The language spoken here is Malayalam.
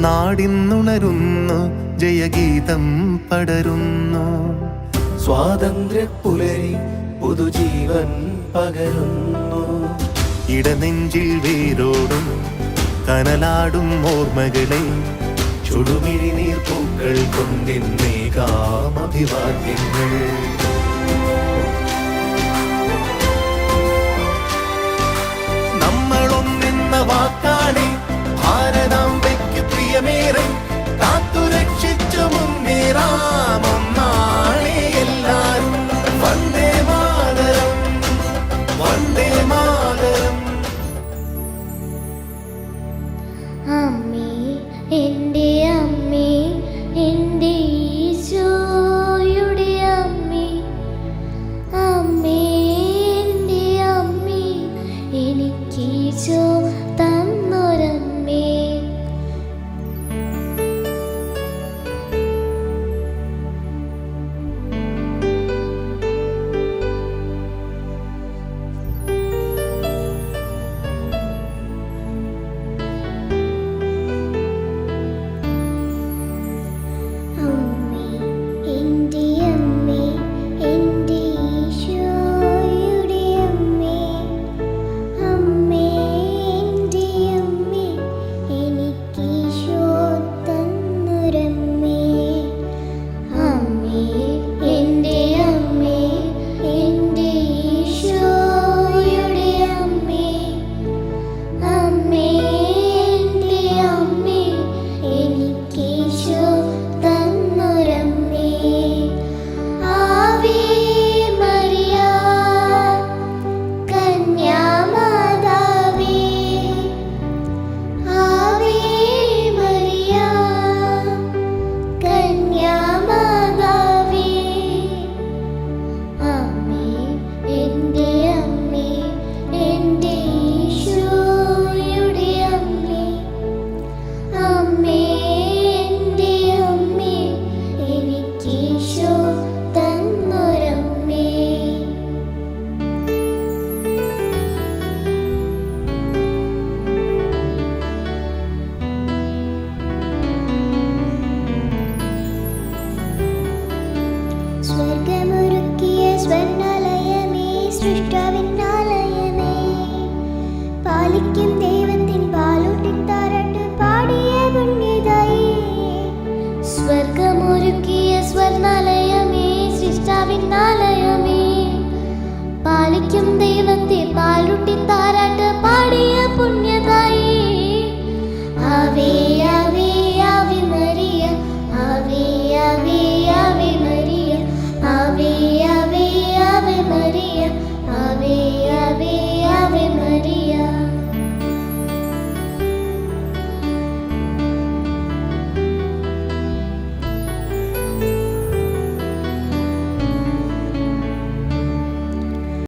നാടിന്നുണരുന്നു, ജയഗീതം പടരുന്നു, സ്വാതന്ത്ര്യപ്പുലരി പുതുജീവൻ പകരുന്നു. ഇടനെഞ്ചിൽ വേരോടും കനലാടും ഓർമ്മകളെ ചുടുമിഴിനീർ പൂക്കൾ കൊണ്ടിന്നേകാം അഭിവാദ്യങ്ങൾ. നമ്മളൊന്നെന്ന വാക്കാണ് ഭാരതാംബയ്ക്ക് പ്രിയമേറെ, കാത്തുരക്ഷിച്ചു മുന്നേറാം ഒന്നാളെ എല്ലാരും. വന്ദേ മാതരം, വന്ദേ മാതരം. അമ്മേ, എൻ്റെ അമ്മേ, എൻ്റെ ഈശോയുടെ അമ്മേ, അമ്മേ, എൻ്റെ അമ്മേ, എനിക്ക് ഈശോ തന്നൊരമ്മേ. സ്വർഗമൊരുക്കിയ സ്വർണ്ണാലയമേ, സൃഷ്ടാവിന്നാലയമേ, പാലിക്കും ദൈവത്തിൻ പാലൂട്ടിൻ താരാട്ട് പാടിയ പുണ്യതായേ. സ്വർഗമൊരുക്കിയ സ്വർണ്ണാലയമേ, സൃഷ്ടാവിന്നാലയമേ, പാലിക്കും ദൈവത്തിൻ